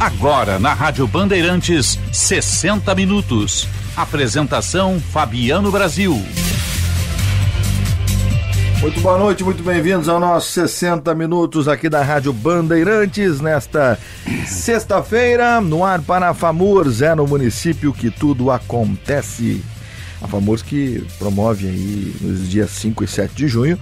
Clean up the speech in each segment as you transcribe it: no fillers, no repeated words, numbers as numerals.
Agora na Rádio Bandeirantes, 60 minutos. Apresentação Fabiano Brasil. Muito boa noite, muito bem-vindos ao nosso 60 minutos aqui da Rádio Bandeirantes, nesta sexta-feira, no ar para a FAMURS, no município que tudo acontece. A FAMURS que promove aí nos dias 5 e 7 de junho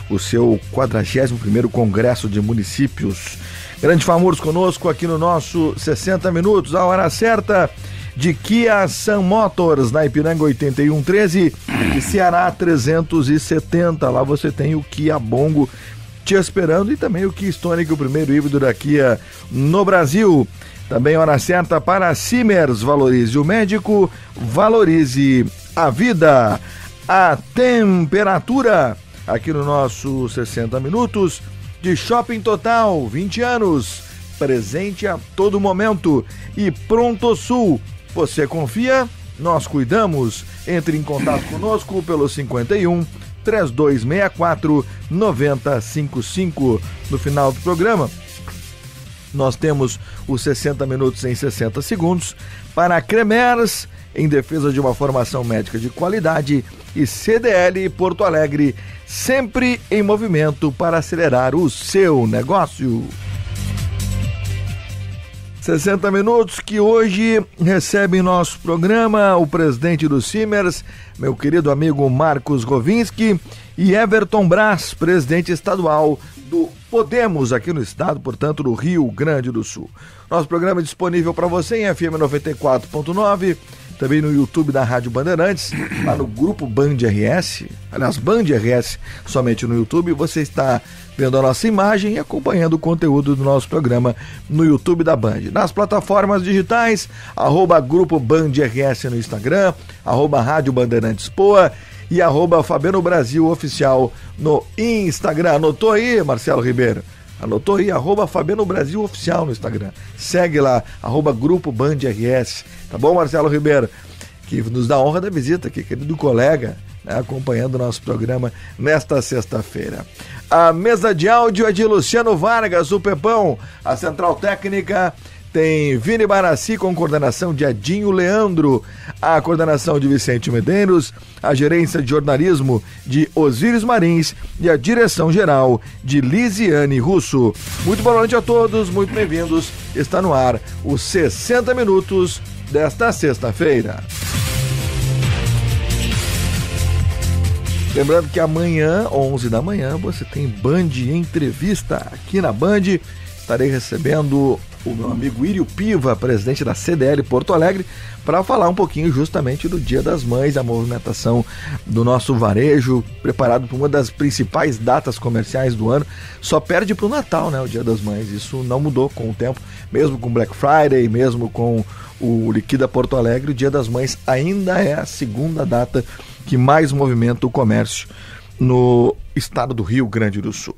o seu 41º Congresso de Municípios. Grande FAMURS conosco aqui no nosso 60 minutos, a hora certa de Kia Sun Motors, na Ipiranga 8113 e Ceará 370. Lá você tem o Kia Bongo te esperando e também o Kia Stonic, o primeiro híbrido da Kia no Brasil. Também hora certa para Simers, valorize o médico, valorize a vida. A temperatura aqui no nosso 60 minutos de Shopping Total, 20 anos, presente a todo momento. E Pronto Sul, você confia? Nós cuidamos. Entre em contato conosco pelo 51 3264 9055. No final do programa, nós temos os 60 minutos em 60 segundos para a Cremers, em defesa de uma formação médica de qualidade, e CDL Porto Alegre, sempre em movimento para acelerar o seu negócio. 60 minutos que hoje recebe em nosso programa o presidente do Simers, meu querido amigo Marcos Rovinski, e Everton Brás, presidente estadual do Podemos aqui no estado, portanto, do Rio Grande do Sul. Nosso programa é disponível para você em FM 94.9, também no YouTube da Rádio Bandeirantes, lá no grupo Band RS, aliás, Band RS, somente no YouTube, você está vendo a nossa imagem e acompanhando o conteúdo do nosso programa no YouTube da Band. Nas plataformas digitais, @Grupo Band RS no Instagram, @Rádio Bandeirantes Poa e @Fabiano Brasil Oficial no Instagram. Anotou aí, Marcelo Ribeiro? Anotou aí, @Fabiano Brasil Oficial no Instagram. Segue lá, @Grupo Band RS. Tá bom, Marcelo Ribeiro? Que nos dá a honra da visita aqui, querido colega, né, acompanhando o nosso programa nesta sexta-feira. A mesa de áudio é de Luciano Vargas, o Pepão. A central técnica tem Vini Barassi com coordenação de Adinho Leandro, a coordenação de Vicente Medeiros, a gerência de jornalismo de Osíris Marins e a direção geral de Lisiane Russo. Muito boa noite a todos, muito bem-vindos. Está no ar os 60 minutos desta sexta-feira. Lembrando que amanhã, 11 da manhã, você tem Band Entrevista aqui na Band. Estarei recebendo o meu amigo Írio Piva, presidente da CDL Porto Alegre, para falar um pouquinho justamente do Dia das Mães, a movimentação do nosso varejo, preparado para uma das principais datas comerciais do ano. Só perde para o Natal, né, o Dia das Mães. Isso não mudou com o tempo, mesmo com Black Friday, mesmo com o Liquida Porto Alegre, o Dia das Mães ainda é a segunda data que mais movimenta o comércio no estado do Rio Grande do Sul.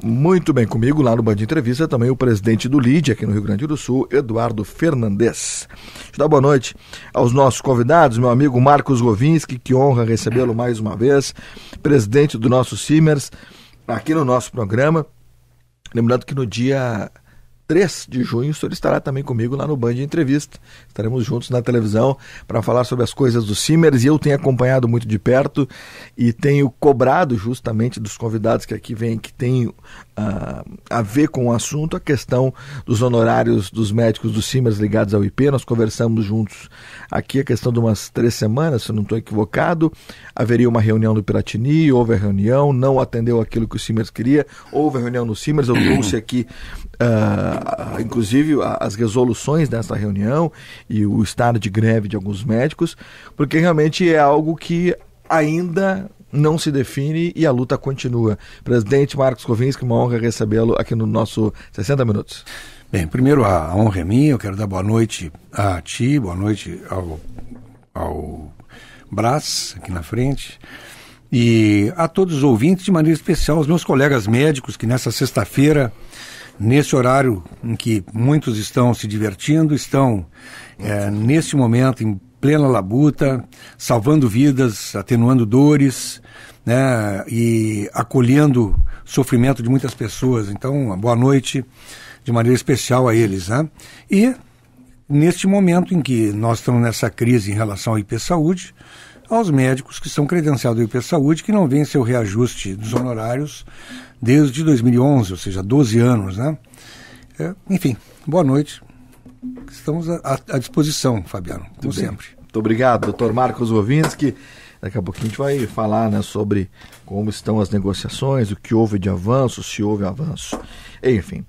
Muito bem comigo lá no Band Entrevista também o presidente do LIDE aqui no Rio Grande do Sul, Eduardo Fernandes. Deixa eu dar boa noite aos nossos convidados, meu amigo Marcos Rovinski, que honra recebê-lo mais uma vez, presidente do nosso Simers, aqui no nosso programa. Lembrando que no dia 3 de junho o senhor estará também comigo lá no Band Entrevista. Estaremos juntos na televisão para falar sobre as coisas do Simers, e eu tenho acompanhado muito de perto e tenho cobrado justamente dos convidados que aqui vêm, que tem a ver com o assunto, a questão dos honorários dos médicos do Simers ligados ao IP. Nós conversamos juntos aqui a questão de umas 3 semanas, se eu não estou equivocado. Haveria uma reunião do Piratini, houve a reunião, não atendeu aquilo que o Simers queria, houve a reunião no Simers, eu trouxe aqui inclusive as resoluções dessa reunião e o estado de greve de alguns médicos, porque realmente é algo que ainda não se define e a luta continua. Presidente Marcos Rovinski, uma honra recebê-lo aqui no nosso 60 Minutos. Bem, primeiro a honra é minha, eu quero dar boa noite a ti, boa noite ao Brás, aqui na frente, e a todos os ouvintes, de maneira especial aos meus colegas médicos que nessa sexta-feira, nesse horário em que muitos estão se divertindo, estão nesse momento em plena labuta, salvando vidas, atenuando dores, né, e acolhendo o sofrimento de muitas pessoas. Então, uma boa noite de maneira especial a eles, né? E neste momento em que nós estamos nessa crise em relação ao IP Saúde, aos médicos que são credenciados ao IP Saúde, que não vêm seu reajuste dos honorários desde 2011, ou seja, 12 anos, né? Enfim, boa noite. Estamos à disposição, Fabiano, como sempre. Muito obrigado, doutor Marcos Rovinski. Daqui a pouquinho a gente vai falar, né, sobre como estão as negociações, o que houve de avanço, se houve avanço. Enfim.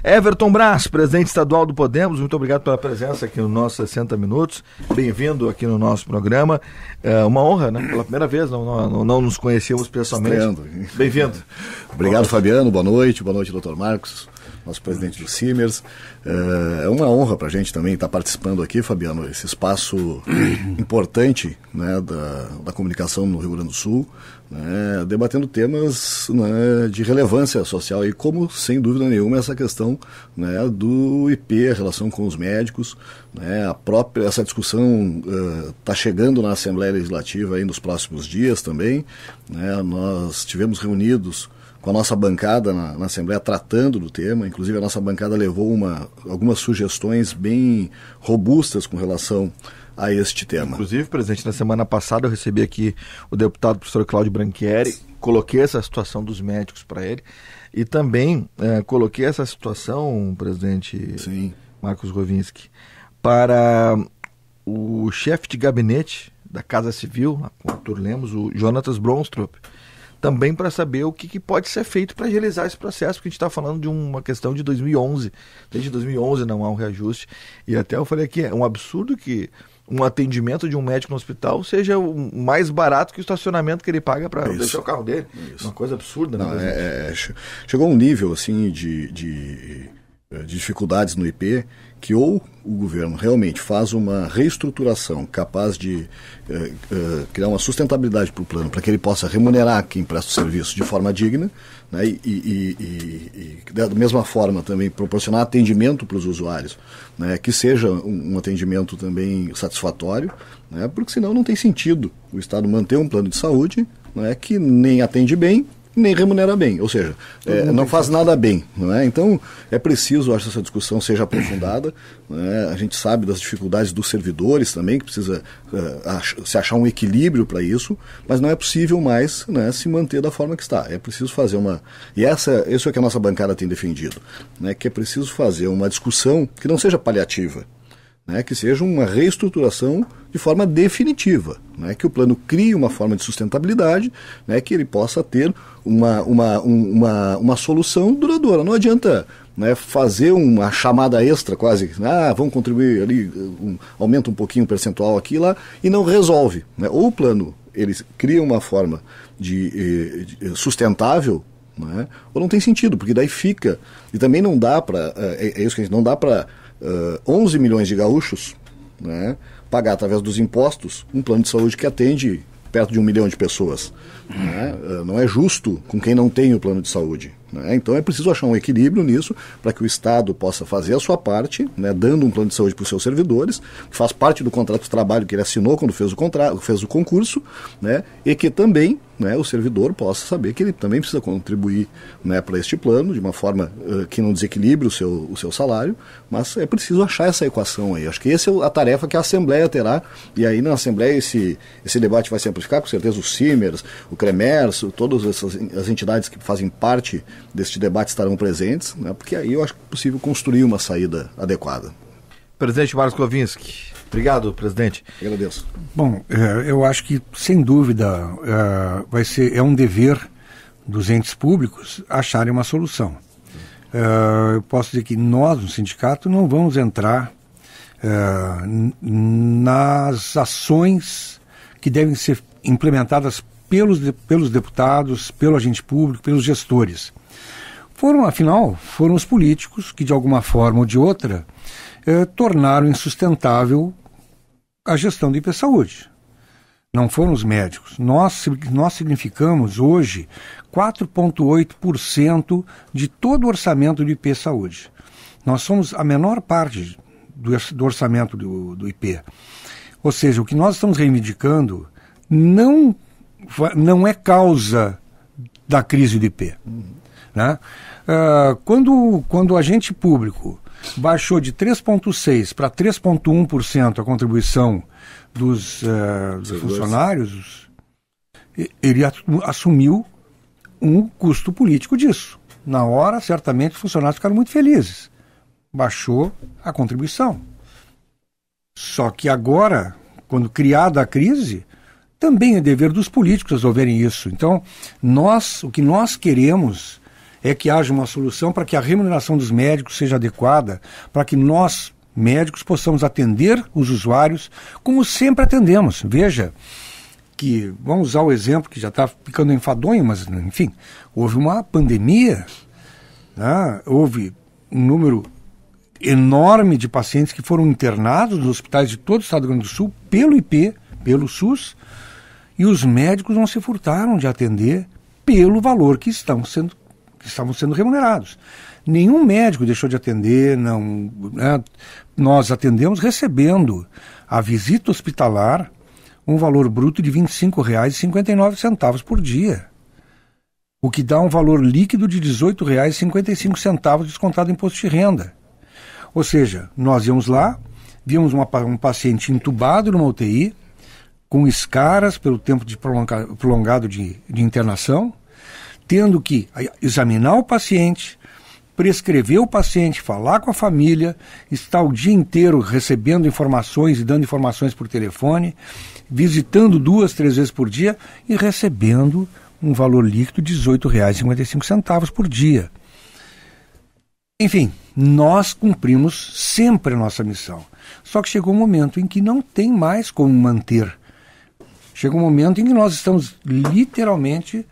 Everton Brás, presidente estadual do Podemos, muito obrigado pela presença aqui no nosso 60 Minutos. Bem-vindo aqui no nosso programa. É uma honra, né? Pela primeira vez, não nos conhecíamos pessoalmente. Estreando. Bem-vindo. Obrigado, Fabiano. Boa noite, doutor Marcos, nosso presidente do Simers. É uma honra para a gente também estar participando aqui, Fabiano, esse espaço importante, né, da comunicação no Rio Grande do Sul, né, debatendo temas, né, de relevância social e como, sem dúvida nenhuma, essa questão, né, do IP, a relação com os médicos, né, essa discussão está chegando na Assembleia Legislativa aí nos próximos dias também, né, nós estivemos reunidos com a nossa bancada na Assembleia tratando do tema, inclusive a nossa bancada levou algumas sugestões bem robustas com relação a este tema. Inclusive, presidente, na semana passada eu recebi aqui o deputado professor Cláudio Branchieri, coloquei essa situação dos médicos para ele e também coloquei essa situação, presidente Sim. Marcos Rovinski, para o chefe de gabinete da Casa Civil, com o Arthur Lemos, o Jonatas Bronstrup, também para saber o que pode ser feito para agilizar esse processo, porque a gente está falando de uma questão de 2011. Desde 2011 não há um reajuste. E até eu falei aqui, é um absurdo que um atendimento de um médico no hospital seja mais barato que o estacionamento que ele paga para deixar o carro dele. Isso. Uma coisa absurda. Não, chegou a um nível assim, de dificuldades no IP que ou o governo realmente faz uma reestruturação capaz de criar uma sustentabilidade para o plano, para que ele possa remunerar quem presta o serviço de forma digna, né, e da mesma forma também proporcionar atendimento para os usuários, né, que seja um atendimento também satisfatório, né, porque senão não tem sentido o Estado manter um plano de saúde, né, que nem atende bem, nem remunera bem, ou seja, não faz nada bem, não é? Então é preciso, acho que essa discussão seja aprofundada, né? A gente sabe das dificuldades dos servidores também, que precisa se achar um equilíbrio para isso, mas não é possível mais, né, se manter da forma que está. É preciso fazer e isso é que a nossa bancada tem defendido, né, que é preciso fazer uma discussão que não seja paliativa, né, que seja uma reestruturação de forma definitiva, né, que o plano crie uma forma de sustentabilidade, né, que ele possa ter uma solução duradoura. Não adianta, né, fazer uma chamada extra quase, vamos contribuir ali, aumenta um pouquinho o percentual aqui e lá, e não resolve, né? Ou o plano ele cria uma forma de sustentável, né, ou não tem sentido, porque daí fica, e também não dá para, isso que a gente não dá para 11 milhões de gaúchos, né, pagar através dos impostos um plano de saúde que atende perto de 1 milhão de pessoas. Né? Não é justo com quem não tem o plano de saúde. Né? Então é preciso achar um equilíbrio nisso para que o Estado possa fazer a sua parte, né, dando um plano de saúde para os seus servidores, que faz parte do contrato de trabalho que ele assinou quando fez o concurso, né, e que também, né, o servidor possa saber que ele também precisa contribuir, né, para este plano de uma forma que não desequilibre o seu salário, mas é preciso achar essa equação aí. Acho que essa é a tarefa que a Assembleia terá, e aí na Assembleia esse debate vai se amplificar, com certeza o Simers, o CREMERS, todas as entidades que fazem parte deste debate estarão presentes, né, porque aí eu acho que é possível construir uma saída adequada. Presidente Marcos Rovinski, obrigado, presidente. Eu agradeço. Bom, eu acho que, sem dúvida, é um dever dos entes públicos acharem uma solução. Eu posso dizer que nós, no sindicato, não vamos entrar nas ações que devem ser implementadas pelos deputados, pelo agente público, pelos gestores. Afinal, foram os políticos que, de alguma forma ou de outra, tornaram insustentável a gestão do IP Saúde. Não foram os médicos. Nós significamos hoje 4,8% de todo o orçamento do IP Saúde. Nós somos a menor parte do orçamento do IP. Ou seja, o que nós estamos reivindicando não é causa da crise do IP. Né? Quando o agente público baixou de 3,6% para 3,1% a contribuição dos funcionários, ele assumiu um custo político disso. Na hora, certamente, os funcionários ficaram muito felizes. Baixou a contribuição. Só que agora, quando criada a crise, também é dever dos políticos resolverem isso. Então, o que nós queremos é que haja uma solução para que a remuneração dos médicos seja adequada, para que nós, médicos, possamos atender os usuários como sempre atendemos. Veja que, vamos usar o exemplo que já está ficando enfadonho, mas, enfim, houve uma pandemia, né? Houve um número enorme de pacientes que foram internados nos hospitais de todo o estado do Rio Grande do Sul pelo IP, pelo SUS, e os médicos não se furtaram de atender pelo valor que estavam sendo remunerados. Nenhum médico deixou de atender, não, né? Nós atendemos recebendo a visita hospitalar um valor bruto de R$ 25,59 por dia, o que dá um valor líquido de R$ 18,55 descontado em imposto de renda. Ou seja, nós íamos lá, víamos um paciente entubado numa UTI, com escaras pelo tempo prolongado de internação, tendo que examinar o paciente, prescrever o paciente, falar com a família, estar o dia inteiro recebendo informações e dando informações por telefone, visitando 2, 3 vezes por dia e recebendo um valor líquido de R$ 18,55 por dia. Enfim, nós cumprimos sempre a nossa missão. Só que chegou um momento em que não tem mais como manter. Chega um momento em que nós estamos literalmente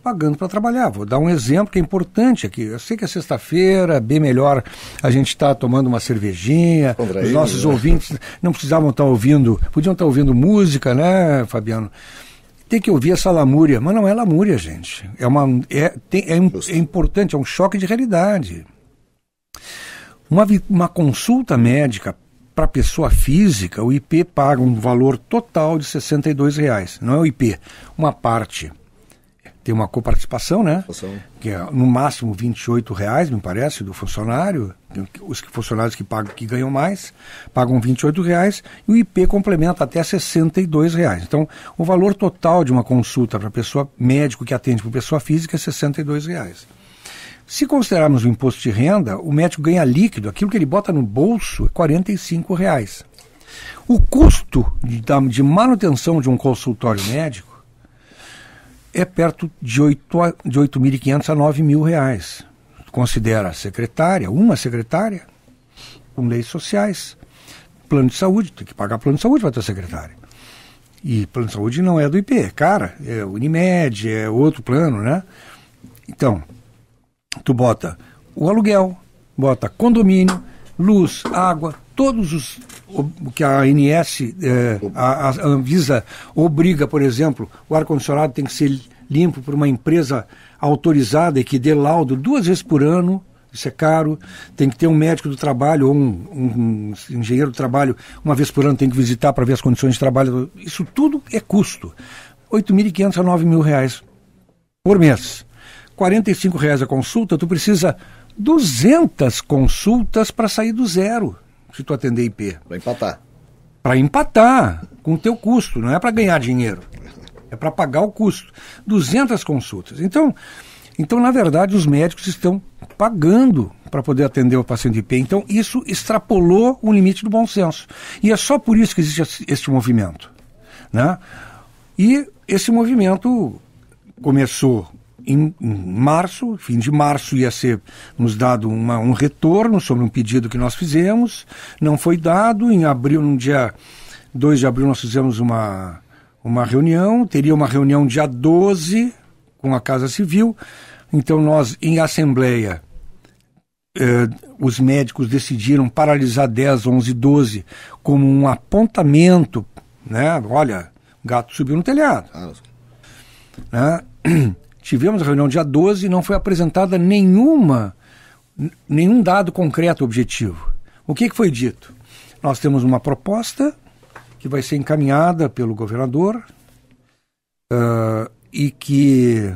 pagando para trabalhar. Vou dar um exemplo que é importante aqui. Eu sei que é sexta-feira, bem melhor a gente estar tomando uma cervejinha, os nossos ouvintes não precisavam estar ouvindo, podiam estar ouvindo música, né, Fabiano? Tem que ouvir essa lamúria, mas não é lamúria, gente. É importante, é um choque de realidade. Uma consulta médica para pessoa física, o IP paga um valor total de R$ 62,00. Não é o IP, uma parte. Tem uma coparticipação, né? Que é no máximo R$ 28,00, me parece, do funcionário. Os funcionários que ganham mais pagam R$ 28,00 e o IP complementa até R$ 62,00. Então, o valor total de uma consulta para pessoa médico que atende por pessoa física é R$ 62,00. Se considerarmos o imposto de renda, o médico ganha líquido, aquilo que ele bota no bolso é R$ 45,00. O custo de manutenção de um consultório médico é perto de R$ 8.500 a R$ 9.000. Considera uma secretária, com leis sociais, plano de saúde, tem que pagar plano de saúde para ter secretária. E plano de saúde não é do IP, é cara, é Unimed, é outro plano, né? Então, tu bota o aluguel, bota condomínio, luz, água, todos o que a ANS, a Anvisa obriga, por exemplo, o ar-condicionado tem que ser limpo por uma empresa autorizada e que dê laudo 2 vezes por ano, isso é caro, tem que ter um médico do trabalho ou um engenheiro do trabalho, 1 vez por ano tem que visitar para ver as condições de trabalho, isso tudo é custo. R$ 8.500 a R$ 9.000 por mês. R$ 45,00 a consulta, tu precisa 200 consultas para sair do zero, se tu atender IP. Para empatar. Para empatar com o teu custo, não é para ganhar dinheiro. É para pagar o custo. 200 consultas. Então, na verdade, os médicos estão pagando para poder atender o paciente IP. Então, isso extrapolou o limite do bom senso. E é só por isso que existe este movimento, né? E esse movimento começou em março, fim de março ia ser nos dado um retorno sobre um pedido que nós fizemos, não foi dado, em abril, no dia 2 de abril nós fizemos uma reunião, teria uma reunião dia 12 com a Casa Civil, então nós em assembleia, os médicos decidiram paralisar 10, 11, 12 como um apontamento, né? Olha, gato subiu no telhado. Né? Tivemos a reunião dia 12 e não foi apresentada nenhum dado concreto objetivo. O que foi dito? Nós temos uma proposta que vai ser encaminhada pelo governador e que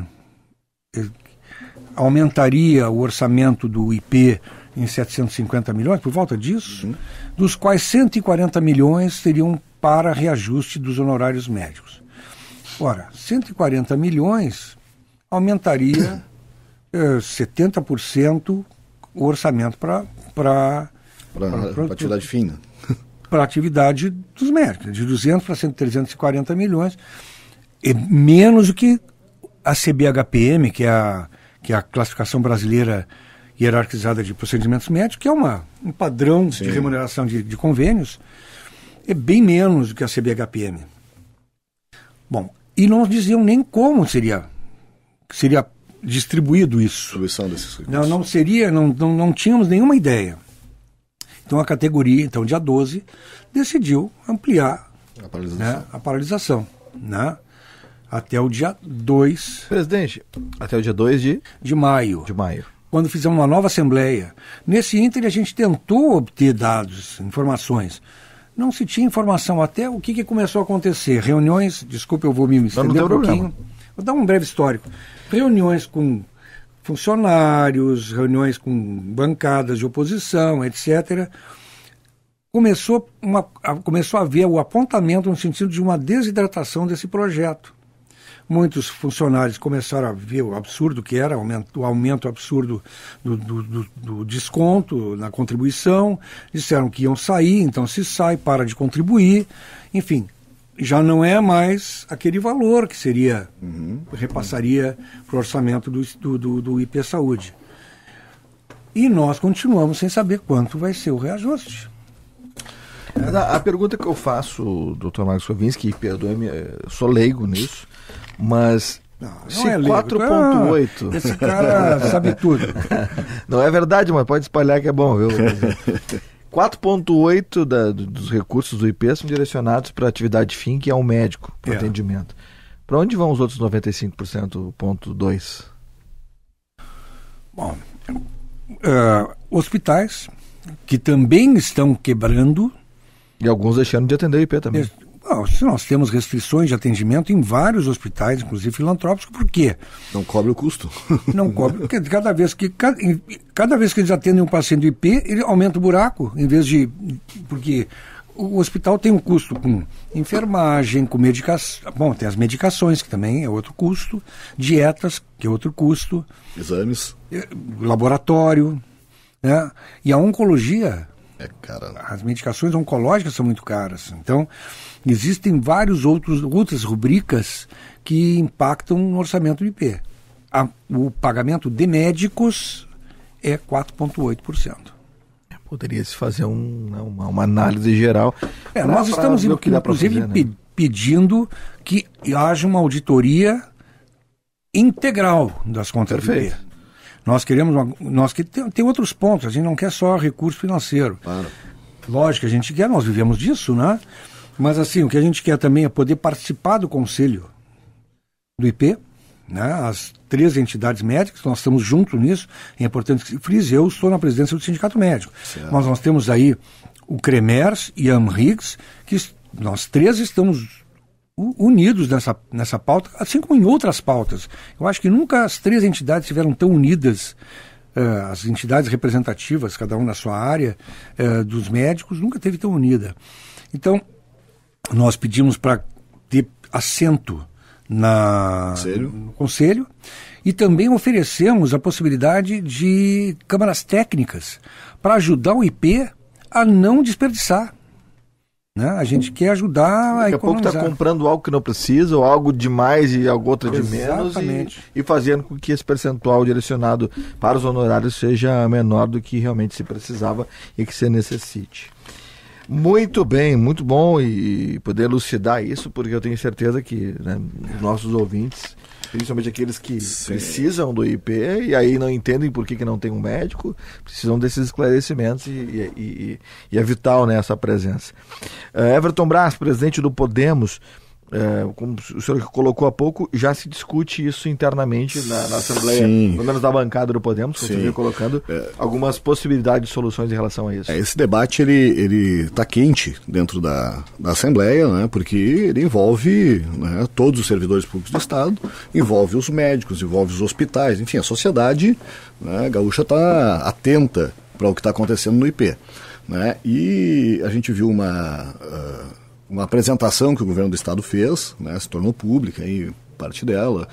aumentaria o orçamento do IP em 750 milhões, por volta disso, dos quais 140 milhões seriam para reajuste dos honorários médicos. Ora, 140 milhões aumentaria 70% o orçamento para atividade fina. Para a atividade dos médicos, de 200 para 340 milhões, é menos do que a CBHPM, que é a classificação brasileira hierarquizada de procedimentos médicos, que é um padrão de remuneração de convênios, é bem menos do que a CBHPM. Bom, e não diziam nem como seria distribuído isso. Distribuição desses recursos. Não tínhamos nenhuma ideia. Então a categoria, então dia 12, decidiu ampliar a paralisação, né? Até o dia 2... Presidente, até o dia 2 de maio. Quando fizemos uma nova assembleia. Nesse ínter a gente tentou obter dados, informações. Não se tinha informação até o que começou a acontecer. Reuniões, desculpa, eu vou me estender um pouquinho. Vou dar um breve histórico. Reuniões com funcionários, reuniões com bancadas de oposição, etc. Começou a haver o apontamento no sentido de uma desidratação desse projeto. Muitos funcionários começaram a ver o absurdo que era, o aumento absurdo do desconto na contribuição, disseram que iam sair, então se sai, para de contribuir, enfim, já não é mais aquele valor que seria, repassaria para o orçamento do IP Saúde. E nós continuamos sem saber quanto vai ser o reajuste. A pergunta que eu faço, doutor Marcos Kovinski, perdoe-me, eu sou leigo nisso, mas se 4.8... Esse cara sabe tudo. Não é verdade, mas pode espalhar que é bom, viu? 4.8 dos recursos do IP são direcionados para a atividade fim, que é o médico, para atendimento. Para onde vão os outros 95,2%? Bom, hospitais que também estão quebrando. E alguns deixando de atender o IP também. Nós temos restrições de atendimento em vários hospitais, inclusive filantrópicos, por quê? Não cobre o custo. Não cobre, porque cada vez que eles atendem um paciente do IP, ele aumenta o buraco, em vez de... Porque o hospital tem um custo com enfermagem, com medicação... Bom, tem as medicações, que também é outro custo, dietas, que é outro custo... Exames. Laboratório, né? E a oncologia... As medicações oncológicas são muito caras. Então, existem outras rubricas que impactam no orçamento do IP. O pagamento de médicos é 4,8%. Poderia se fazer uma análise geral. Nós estamos, inclusive, pedindo que haja uma auditoria integral das contas do IP. Nós tem outros pontos, a gente não quer só recurso financeiro. Claro. Lógico que a gente quer, nós vivemos disso, né? Mas assim, o que a gente quer também é poder participar do conselho do IP, né? As 3 entidades médicas, nós estamos juntos nisso, é importante que se frise, eu estou na presidência do Sindicato Médico. Certo. Mas nós temos aí o CREMERS e a AMRIGS, que nós 3 estamos unidos nessa pauta, assim como em outras pautas. Eu acho que nunca as 3 entidades estiveram tão unidas, as entidades representativas, cada um na sua área, dos médicos, nunca teve tão unida. Então, nós pedimos para ter assento no Conselho e também oferecemos a possibilidade de câmaras técnicas para ajudar o IP a não desperdiçar. A gente quer ajudar a economizar. Daqui a pouco está comprando algo que não precisa, ou algo de mais e algo outro de menos, e fazendo com que esse percentual direcionado para os honorários seja menor do que realmente se precisava e que se necessite. Muito bem, muito bom e poder elucidar isso, porque eu tenho certeza que os nossos ouvintes, principalmente aqueles que precisam do IP e aí não entendem por que não tem um médico, precisam desses esclarecimentos e é vital essa presença. Everton Brás, presidente do Podemos, como o senhor colocou há pouco, já se discute isso internamente na Assembleia, pelo menos da bancada do Podemos, como você veio colocando, algumas possibilidades de soluções em relação a isso. Esse debate ele está quente dentro da Assembleia, né, porque ele envolve, né, todos os servidores públicos do Estado, envolve os médicos, envolve os hospitais, enfim, a sociedade, né, gaúcha está atenta para o que está acontecendo no IP. Né, e a gente viu uma apresentação que o governo do Estado fez, né, se tornou pública, aí, parte dela,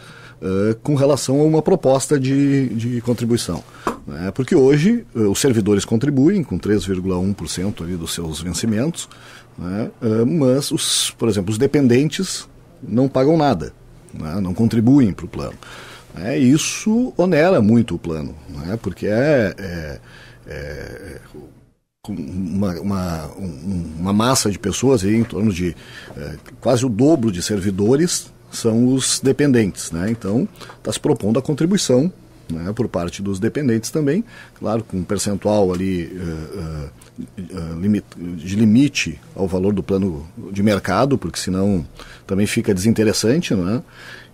com relação a uma proposta de contribuição. Né, porque hoje os servidores contribuem com 3,1% ali dos seus vencimentos, né, mas, por exemplo, os dependentes não pagam nada, né, não contribuem para o plano. Isso onera muito o plano, né, porque uma massa de pessoas aí, em torno de quase o dobro de servidores são os dependentes, né? Então está se propondo a contribuição, né, por parte dos dependentes também, claro, com um percentual ali de limite ao valor do plano de mercado, porque senão também fica desinteressante, né?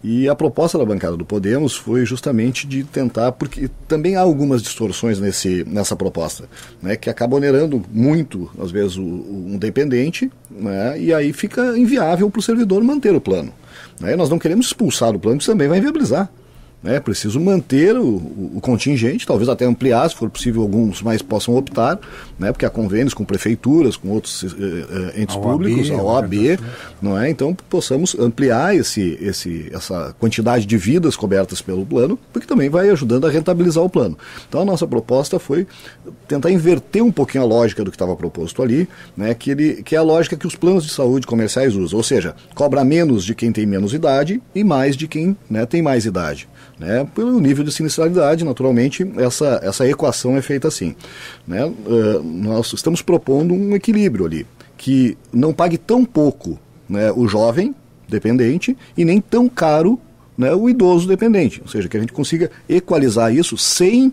E a proposta da bancada do Podemos foi justamente de tentar, porque também há algumas distorções nessa proposta, né, que acaba onerando muito, às vezes, um dependente, né, e aí fica inviável para o servidor manter o plano. Né, nós não queremos expulsar o plano, isso também vai inviabilizar. É preciso manter o contingente, talvez até ampliar, se for possível, alguns mais possam optar, né, porque há convênios com prefeituras, com outros entes públicos, a OAB, não é? Então possamos ampliar essa quantidade de vidas cobertas pelo plano, porque também vai ajudando a rentabilizar o plano. Então a nossa proposta foi tentar inverter um pouquinho a lógica do que estava proposto ali, né, que é a lógica que os planos de saúde comerciais usam, ou seja, cobra menos de quem tem menos idade e mais de quem, né, tem mais idade. Né, pelo nível de sinistralidade, naturalmente, essa equação é feita assim. Né, nós estamos propondo um equilíbrio ali, que não pague tão pouco, né, o jovem dependente e nem tão caro, né, o idoso dependente. Ou seja, que a gente consiga equalizar isso sem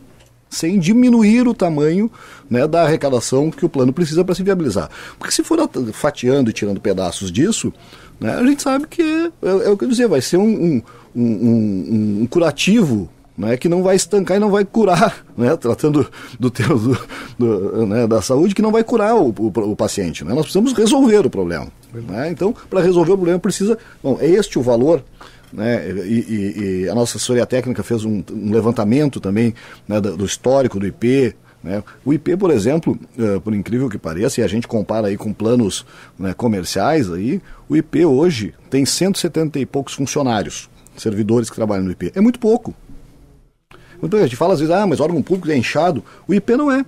diminuir o tamanho, né, da arrecadação que o plano precisa para se viabilizar. Porque se for fatiando e tirando pedaços disso, né, a gente sabe que é o que eu dizia, vai ser um curativo, né, que não vai estancar e não vai curar, né, tratando né, da saúde, que não vai curar o paciente. Né? Nós precisamos resolver o problema. Né? Então, para resolver o problema precisa... Bom, é este o valor... Né, e a nossa assessoria técnica fez um levantamento também, né, do histórico do IP. Né. O IP, por exemplo, por incrível que pareça, e a gente compara aí com planos, né, comerciais, aí, o IP hoje tem 170 e poucos funcionários, servidores que trabalham no IP. É muito pouco. Então a gente fala às vezes, mas órgão público é inchado. O IP não é.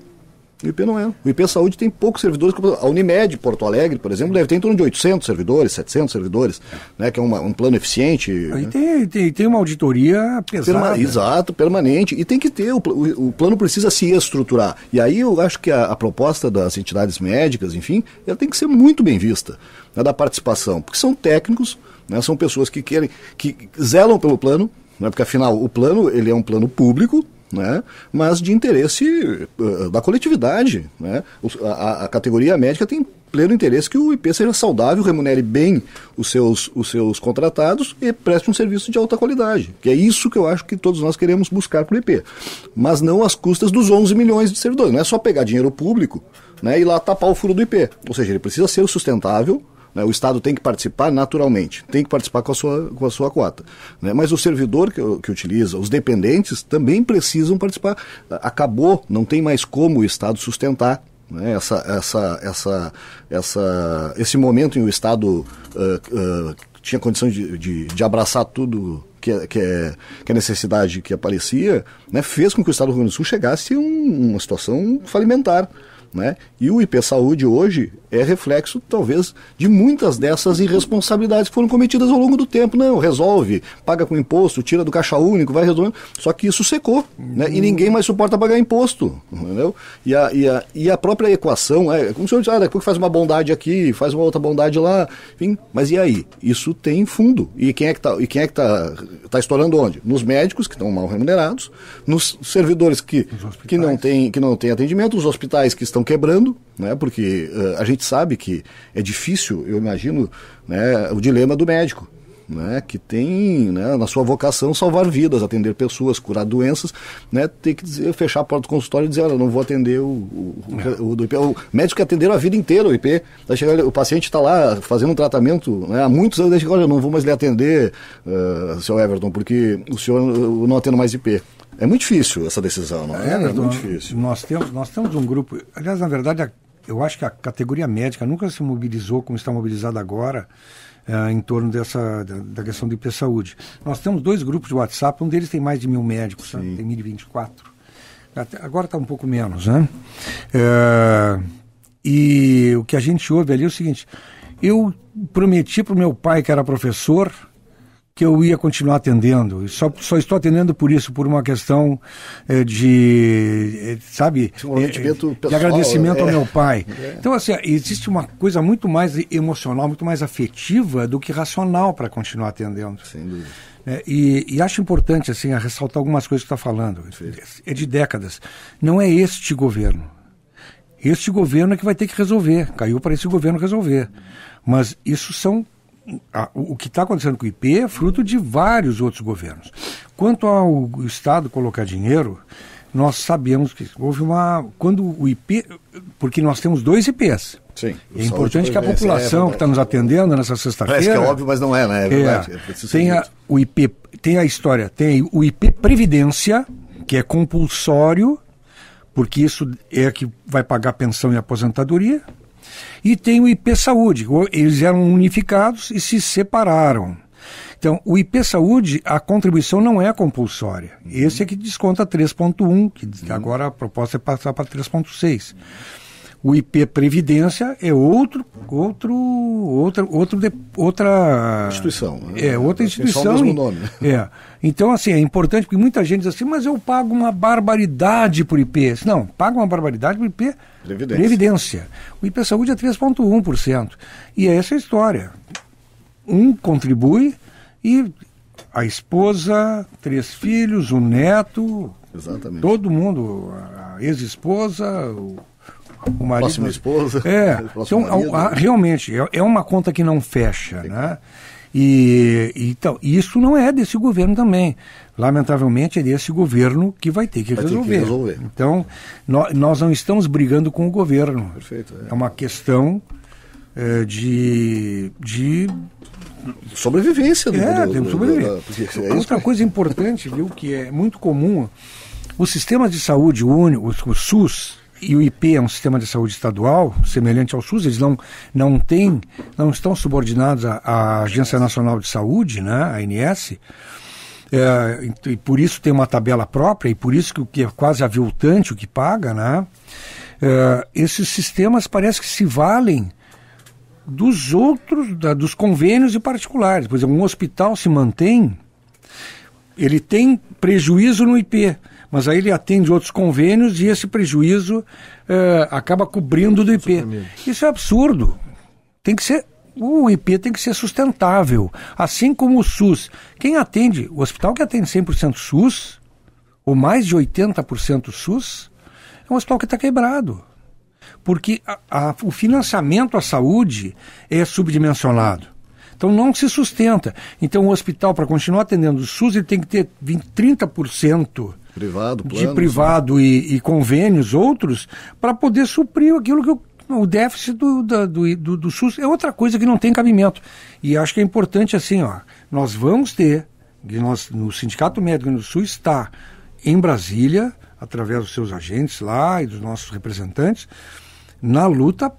O IP não é. O IP Saúde tem poucos servidores. A Unimed, Porto Alegre, por exemplo, deve ter em torno de 800 servidores, 700 servidores, né, que é um plano eficiente. E tem uma auditoria pesada. Exato, permanente. E tem que ter, o plano precisa se estruturar. E aí eu acho que a proposta das entidades médicas, enfim, ela tem que ser muito bem vista, né, da participação. Porque são técnicos, né, são pessoas que zelam pelo plano, né, porque afinal o plano ele é um plano público, né, mas de interesse da coletividade. Né? A categoria médica tem pleno interesse que o IP seja saudável, remunere bem os seus contratados e preste um serviço de alta qualidade. Que é isso que eu acho que todos nós queremos buscar para o IP. Mas não às custas dos 11 milhões de servidores. Não é só pegar dinheiro público, né, e lá tapar o furo do IP. Ou seja, ele precisa ser sustentável. O Estado tem que participar naturalmente, tem que participar com a sua quota. Né? Mas o servidor que utiliza, os dependentes, também precisam participar. Acabou, não tem mais como o Estado sustentar, né, esse momento em que o Estado tinha condição de abraçar tudo que a necessidade que aparecia, né, fez com que o Estado do Rio Grande do Sul chegasse a uma situação falimentar. Né? E o IP Saúde hoje é reflexo, talvez, de muitas dessas irresponsabilidades que foram cometidas ao longo do tempo. Não, resolve, paga com imposto, tira do caixa único, vai resolvendo. Só que isso secou, né? E ninguém mais suporta pagar imposto. Entendeu? E a própria equação, como o senhor diz, depois faz uma bondade aqui, faz uma outra bondade lá, enfim, mas e aí? Isso tem fundo. E quem é que está estourando onde? Nos médicos, que estão mal remunerados, nos servidores que não têm atendimento, nos hospitais que estão estão quebrando, né, porque a gente sabe que é difícil, eu imagino, né, o dilema do médico, né, que tem, né, na sua vocação salvar vidas, atender pessoas, curar doenças, né, tem que fechar a porta do consultório e dizer, olha, não vou atender o IP. O médico que atenderam a vida inteira o IP, o paciente está lá fazendo um tratamento, né, há muitos anos, olha, eu não vou mais lhe atender, seu Everton, porque o senhor não atende mais IP. É muito difícil essa decisão, não é? É muito difícil. Nós temos um grupo, aliás, na verdade, eu acho que a categoria médica nunca se mobilizou como está mobilizada agora, em torno da questão do IP Saúde. Nós temos 2 grupos de WhatsApp, um deles tem mais de 1.000 médicos, tem 1.024. Agora está um pouco menos, né? E o que a gente ouve ali é o seguinte, eu prometi para o meu pai, que era professor, que eu ia continuar atendendo. Só estou atendendo por isso, por uma questão de agradecimento ao meu pai. Então, assim, existe uma coisa muito mais emocional, muito mais afetiva do que racional para continuar atendendo. Sem dúvida. E acho importante, assim, ressaltar algumas coisas que está falando. É de décadas. Não é este governo. Este governo é que vai ter que resolver. Caiu para esse governo resolver. Mas isso são... O que está acontecendo com o IP é fruto de vários outros governos. Quanto ao Estado colocar dinheiro, nós sabemos que houve quando o IP... Porque nós temos 2 IPs. Sim. É importante que a população que está nos atendendo nessa sexta-feira... Parece que é óbvio, mas não é, né? É verdade. Tem a história, tem o IP Previdência, que é compulsório, porque isso é que vai pagar pensão e aposentadoria. E tem o IP Saúde, eles eram unificados e se separaram. Então, o IP Saúde, a contribuição não é compulsória. Esse é que desconta 3,1, que agora a proposta é passar para 3,6. O IP Previdência é outra instituição. Outra instituição. Só o mesmo nome. Então, assim, é importante, porque muita gente diz assim, mas eu pago uma barbaridade por IP. Não, paga uma barbaridade por IP Previdência. O IP Saúde é 3,1%. E é essa a história. Um contribui e a esposa, 3 filhos, o neto, exatamente, todo mundo, a ex-esposa, o marido... Próxima esposa. Então, realmente, é uma conta que não fecha, né? Então, isso não é desse governo também. Lamentavelmente, é desse governo que vai ter que resolver. Então, nós não estamos brigando com o governo. Perfeito. É uma questão de sobrevivência. Temos sobrevivência. Outra coisa importante, viu, que é muito comum, os sistemas de saúde único, o SUS e o IP é um sistema de saúde estadual, semelhante ao SUS, eles não estão subordinados à Agência Nacional de Saúde, né, a ANS, e por isso tem uma tabela própria, e por isso que é quase aviltante o que paga, né? Esses sistemas parece que se valem dos outros, dos convênios e particulares. Por exemplo, um hospital se mantém, ele tem prejuízo no IP, mas aí ele atende outros convênios e esse prejuízo acaba cobrindo do IP. Isso é absurdo. O IP tem que ser sustentável, assim como o SUS. O hospital que atende 100% SUS, ou mais de 80% SUS, é um hospital que está quebrado. Porque o financiamento à saúde é subdimensionado. Então não se sustenta. Então o hospital, para continuar atendendo o SUS, ele tem que ter 30% de privado e convênios outros para poder suprir aquilo que o déficit do SUS é outra coisa que não tem cabimento. E acho que é importante assim, nós vamos ter, no Sindicato Médico do SUS está em Brasília, através dos seus agentes lá e dos nossos representantes, na luta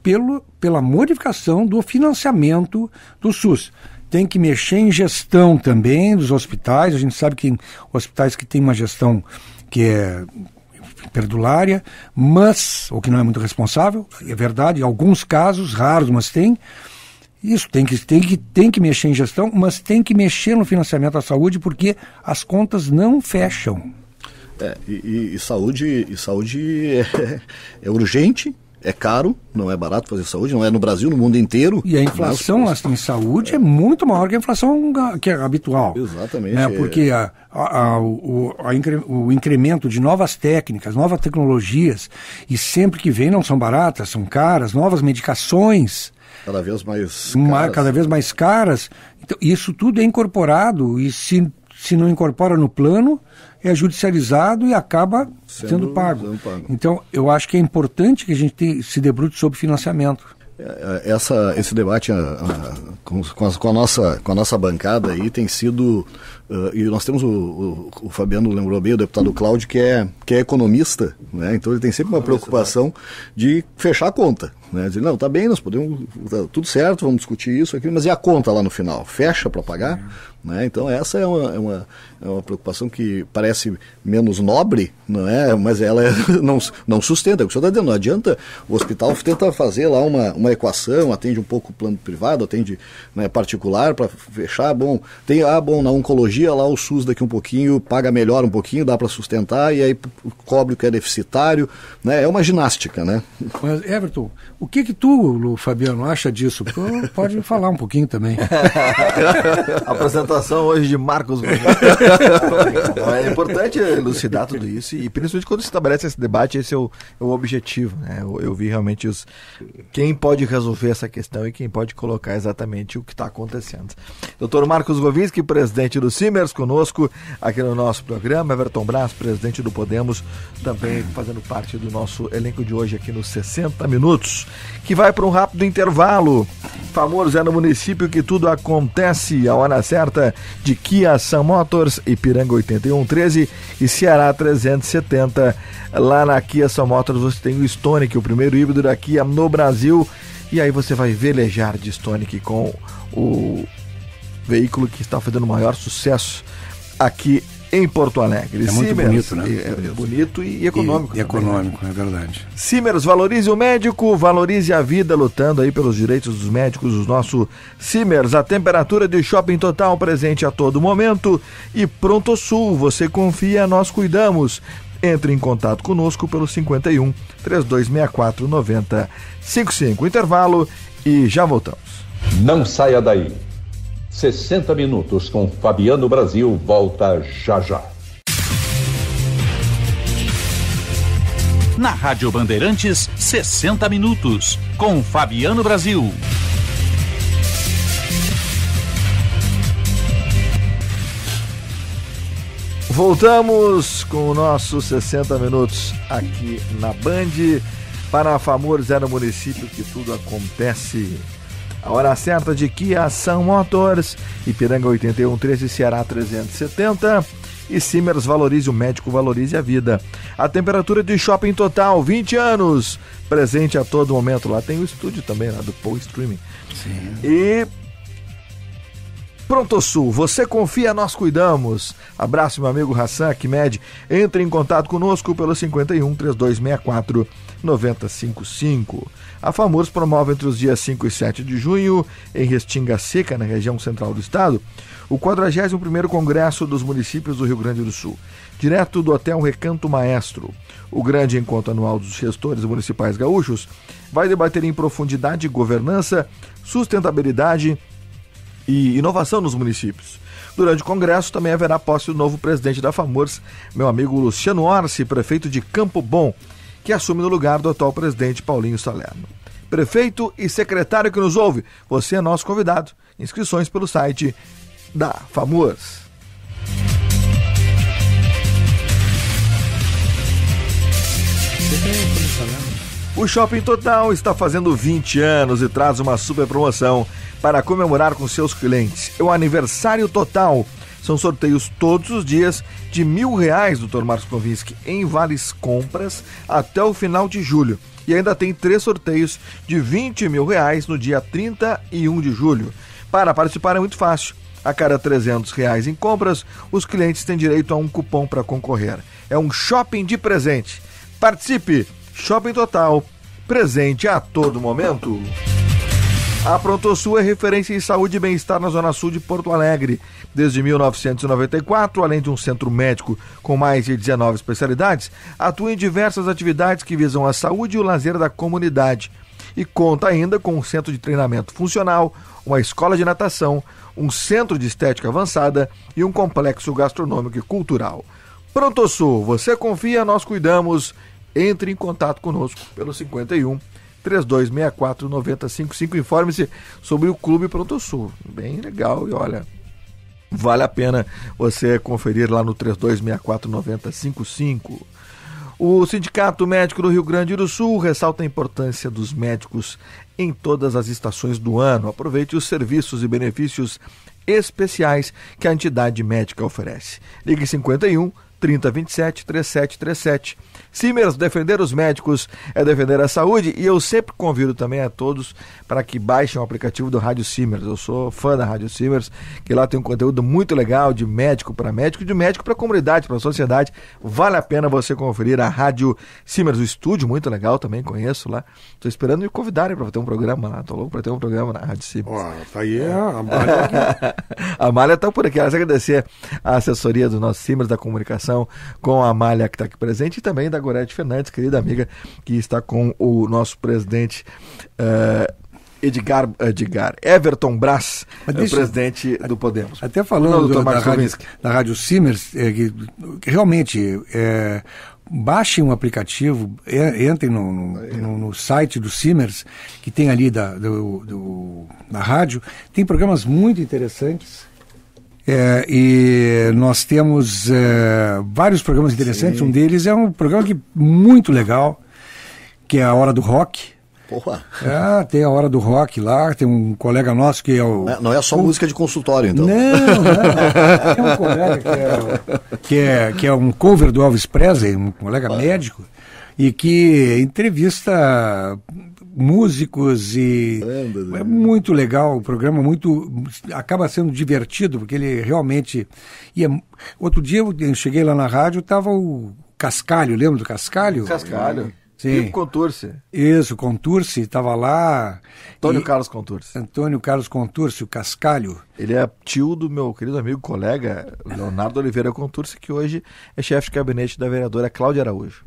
pela modificação do financiamento do SUS. Tem que mexer em gestão também dos hospitais. A gente sabe que hospitais que têm uma gestão que é perdulária, ou que não é muito responsável, é verdade, em alguns casos, raros, mas tem. Isso, tem que mexer em gestão, mas tem que mexer no financiamento da saúde, porque as contas não fecham. E saúde é urgente, é caro, não é barato fazer saúde, não é no Brasil, no mundo inteiro. E a inflação em saúde é muito maior que a inflação que é habitual. Exatamente. Né? Porque o incremento de novas técnicas, novas tecnologias, e sempre que vem não são baratas, são caras, novas medicações. Cada vez mais caras. Cada vez mais caras. Então, isso tudo é incorporado, e se não incorpora no plano, é judicializado e acaba sendo pago. Então, eu acho que é importante que a gente se debruce sobre financiamento. Esse debate com a nossa bancada aí tem sido, e nós temos o Fabiano lembrou bem, o deputado Cláudio, que é economista, né? Então ele tem sempre uma preocupação de fechar a conta, né? Dizer, não, tá bem, nós podemos, tá tudo certo, vamos discutir isso, aquilo, mas e a conta lá no final? Fecha para pagar? Né? Então essa é uma preocupação que parece menos nobre, não é? Mas ela não sustenta. O que o senhor está dizendo, não adianta, o hospital tenta fazer lá uma equação, atende um pouco o plano privado, atende, né, particular para fechar, na oncologia lá o SUS daqui um pouquinho paga melhor um pouquinho, dá para sustentar e aí cobre o que é deficitário, né? É uma ginástica, né? Mas, Everton, o que tu, Fabiano, acha disso? Pode falar um pouquinho também. Apresentação hoje de Marcos Gomes. É importante elucidar tudo isso, e principalmente quando se estabelece esse debate, esse é o objetivo, né? Eu vi realmente quem pode resolver essa questão e quem pode colocar exatamente o que está acontecendo. Dr. Marcos Govinski, presidente do Simers, conosco aqui no nosso programa. Everton Braz, presidente do Podemos, também fazendo parte do nosso elenco de hoje aqui nos 60 Minutos, que vai para um rápido intervalo. Famoso é no município que tudo acontece, a hora certa de Kia, Sun Motors, Ipiranga 8113 e Ceará 370. Lá na Kia Sun Motors você tem o Stonic, o primeiro híbrido da Kia no Brasil, e aí você vai velejar de Stonic com o veículo que está fazendo o maior sucesso aqui em Porto Alegre. É muito Simers, bonito, né? É bonito e econômico. E econômico, é verdade. Simers, valorize o médico, valorize a vida, lutando aí pelos direitos dos médicos, o nosso Simers. A temperatura de Shopping Total presente a todo momento. E Pronto Sul, você confia, nós cuidamos. Entre em contato conosco pelo 51 3264 9055. Intervalo e já voltamos. Não saia daí. 60 Minutos com Fabiano Brasil volta já. Na Rádio Bandeirantes, 60 Minutos com Fabiano Brasil. Voltamos com o nosso 60 Minutos aqui na Band. Para Famores é no município que tudo acontece. A hora certa de Kia, Sun Motors, Ipiranga 8113, Ceará 370. E Simers, valorize o médico, valorize a vida. A temperatura de Shopping Total, 20 anos. Presente a todo momento. Lá tem o estúdio também, lá do Paul Streaming. Sim. E Pronto Sul, você confia, nós cuidamos. Abraço, meu amigo Hassan Ahmed. Entre em contato conosco pelo 51 3264 9055. A FAMURS promove entre os dias 5 e 7 de junho, em Restinga Seca, na região central do estado, o 41º Congresso dos Municípios do Rio Grande do Sul, direto do Hotel Recanto Maestro. O grande encontro anual dos gestores municipais gaúchos vai debater em profundidade governança, sustentabilidade e inovação nos municípios. Durante o congresso também haverá posse do novo presidente da FAMURS, meu amigo Luciano Orsi, prefeito de Campo Bom, que assume no lugar do atual presidente Paulinho Salerno. Prefeito e secretário que nos ouve, você é nosso convidado. Inscrições pelo site da FAMURS. O Shopping Total está fazendo 20 anos e traz uma super promoção para comemorar com seus clientes. É o aniversário total. São sorteios todos os dias de R$1.000, Dr. Marcos Kovinski, em vales compras até o final de julho. E ainda tem 3 sorteios de R$20 mil no dia 31 de julho. Para participar é muito fácil. A cada R$300 em compras, os clientes têm direito a um cupom para concorrer. É um shopping de presente. Participe! Shopping Total, presente a todo momento. A ProntoSul é referência em saúde e bem-estar na Zona Sul de Porto Alegre. Desde 1994, além de um centro médico com mais de 19 especialidades, atua em diversas atividades que visam a saúde e o lazer da comunidade. E conta ainda com um centro de treinamento funcional, uma escola de natação, um centro de estética avançada e um complexo gastronômico e cultural. ProntoSul, você confia, nós cuidamos. Entre em contato conosco pelo 51 3264 9055. Informe-se sobre o Clube ProntoSul. Bem legal e olha, vale a pena você conferir lá no 3264 9055. O Sindicato Médico do Rio Grande do Sul ressalta a importância dos médicos em todas as estações do ano. Aproveite os serviços e benefícios especiais que a entidade médica oferece. Ligue 51 3027 3737. Simers, defender os médicos é defender a saúde, e eu sempre convido também a todos para que baixem o aplicativo do Rádio Simers. Eu sou fã da Rádio Simers, que lá tem um conteúdo muito legal de médico para médico, de médico para a comunidade, para a sociedade. Vale a pena você conferir a Rádio Simers, o estúdio muito legal também, conheço lá. Estou esperando me convidarem para ter um programa lá, estou louco para ter um programa na Rádio Simers. Tá aí a Malha. A Malha está por aqui. Quero agradecer a assessoria do nosso Simers da comunicação com a Malha, que está aqui presente, e também da Gorete Fernandes, querida amiga, que está com o nosso presidente Everton Brás, presidente do Podemos. Até falando da Rádio Simers, que realmente baixem um aplicativo, entrem no site do Simers, que tem ali da rádio, tem programas muito interessantes. E nós temos vários programas interessantes. Sim. Um deles é um programa muito legal, que é a Hora do Rock. Porra. Tem a Hora do Rock lá, tem um colega nosso que é o... Não é só música de consultório, então. Não. Tem um colega que é um cover do Elvis Presley, um colega médico, e que entrevista músicos e é muito legal o programa, acaba sendo divertido, porque ele realmente outro dia eu cheguei lá na rádio, estava o Cascalho, lembra do Cascalho? Cascalho. Sim. E o Contursi. Isso, o Contursi estava lá. Antônio Carlos Contursi, o Cascalho. Ele é tio do meu querido amigo, colega, Leonardo Oliveira Contursi, que hoje é chefe de gabinete da vereadora Cláudia Araújo.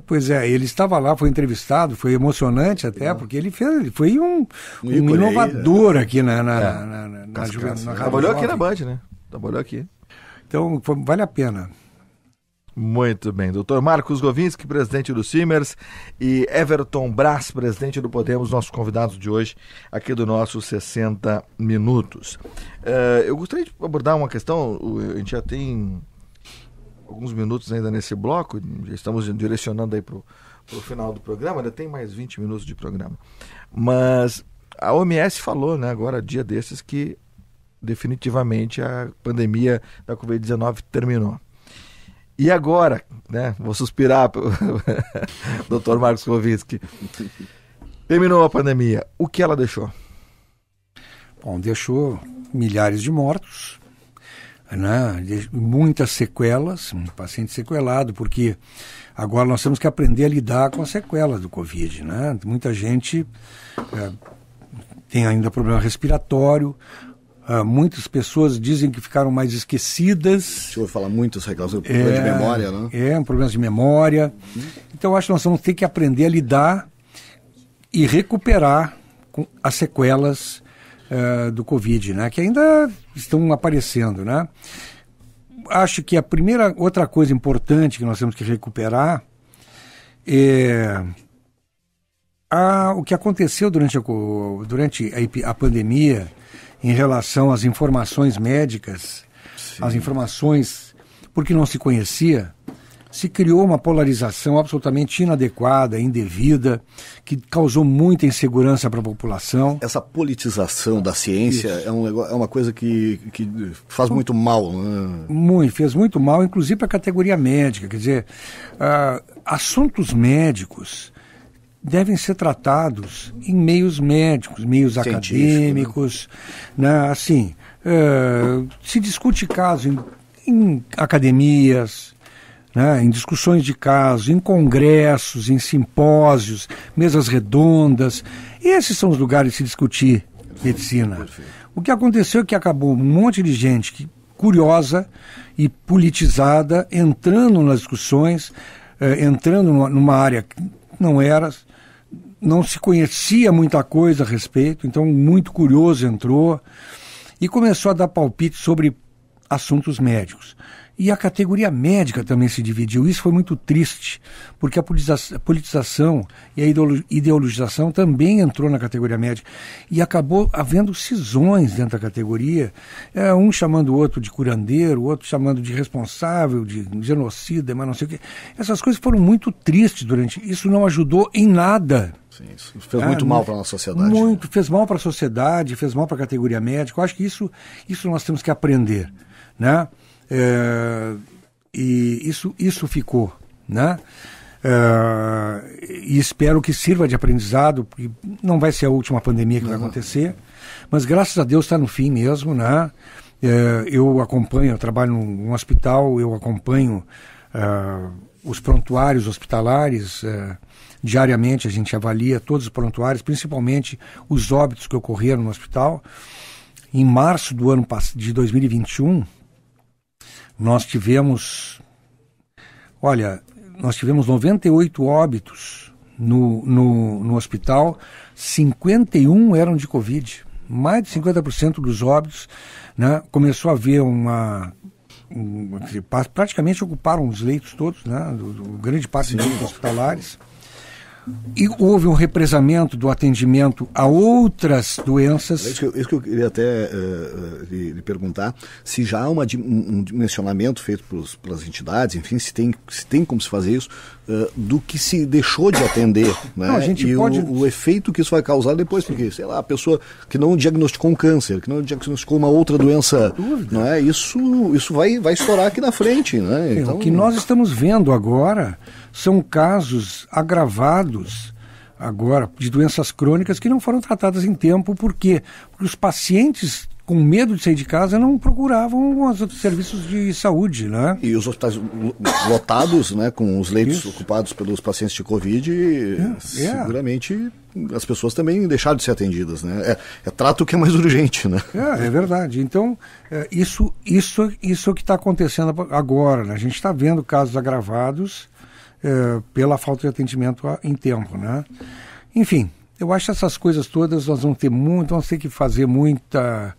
Pois é, ele estava lá, foi entrevistado, foi emocionante até, porque ele foi um inovador aqui na trabalhou aqui na Band, né? Trabalhou aqui. Então, vale a pena. Muito bem. Dr. Marcos Govinski, presidente do Simers, e Everton Brás, presidente do Podemos, nossos convidados de hoje, aqui do nosso 60 Minutos. Eu gostaria de abordar uma questão, a gente já tem alguns minutos ainda nesse bloco, já estamos direcionando aí para o final do programa, ainda tem mais 20 minutos de programa. Mas a OMS falou, né, agora, dia desses, que definitivamente a pandemia da Covid-19 terminou. E agora, né, vou suspirar, Dr. Marcos Govinski, terminou a pandemia, o que ela deixou? Bom, deixou milhares de mortos, né? Muitas sequelas, um paciente sequelado, porque agora nós temos que aprender a lidar com as sequelas do Covid, né? Muita gente tem ainda problema respiratório, muitas pessoas dizem que ficaram mais esquecidas. Deixa eu falar muitos reclamações, problema de memória, né? Problemas de memória. Então acho que nós vamos ter que aprender a lidar e recuperar com as sequelas do Covid, né, que ainda estão aparecendo, né? Acho que outra coisa importante que nós temos que recuperar é o que aconteceu durante a pandemia em relação às informações médicas. Sim. As informações, porque não se conhecia, se criou uma polarização absolutamente inadequada, indevida, que causou muita insegurança para a população. Essa politização da ciência é uma coisa que faz muito mal, né? Fez muito mal, inclusive para a categoria médica. Quer dizer, assuntos médicos devem ser tratados em meios médicos, meios acadêmicos, né? Assim, se discute casos em academias, né, em discussões de casos, em congressos, em simpósios, mesas redondas. Esses são os lugares de se discutir medicina. O que aconteceu é que acabou um monte de gente curiosa e politizada entrando nas discussões, entrando numa área que não se conhecia muita coisa a respeito, então muito curioso entrou e começou a dar palpite sobre assuntos médicos. E a categoria médica também se dividiu. Isso foi muito triste, porque a politização e a ideologização também entrou na categoria médica. E acabou havendo cisões dentro da categoria, um chamando o outro de curandeiro, o outro chamando de responsável, de genocida, mas não sei o quê. Essas coisas foram muito tristes Isso não ajudou em nada. Sim, isso fez muito mal para a nossa sociedade. Muito, fez mal para a sociedade, fez mal para a categoria médica. Eu acho que isso nós temos que aprender, né? E isso ficou, né? E espero que sirva de aprendizado, porque não vai ser a última pandemia que vai acontecer, mas graças a Deus está no fim mesmo, né? Eu trabalho num hospital, eu acompanho os prontuários hospitalares. Diariamente a gente avalia todos os prontuários, principalmente os óbitos que ocorreram no hospital. Em março do ano de 2021, nós tivemos 98 óbitos no hospital, 51 eram de Covid. Mais de 50% dos óbitos, né, começou a haver praticamente ocuparam os leitos todos, né, grande parte dos leitos hospitalares. E houve um represamento do atendimento a outras doenças. Isso que eu queria até lhe perguntar, se já há um dimensionamento feito pelas entidades, enfim, se tem como se fazer isso, do que se deixou de atender, né? Não, a gente e pode... o efeito que isso vai causar depois, porque, sei lá, a pessoa que não diagnosticou um câncer, que não diagnosticou uma outra doença, não é? Isso vai estourar aqui na frente, né? Então... O que nós estamos vendo agora são casos agravados agora de doenças crônicas que não foram tratadas em tempo. Por quê? Porque os pacientes, com medo de sair de casa, não procuravam os outros serviços de saúde, né? E os hospitais lotados, né, com os leitos ocupados pelos pacientes de Covid, seguramente as pessoas também deixaram de ser atendidas, né? É trato que é mais urgente, né? É verdade. Então, isso que está acontecendo agora, né? A gente está vendo casos agravados pela falta de atendimento em tempo, né? Enfim, eu acho que essas coisas todas nós vamos ter que fazer muita...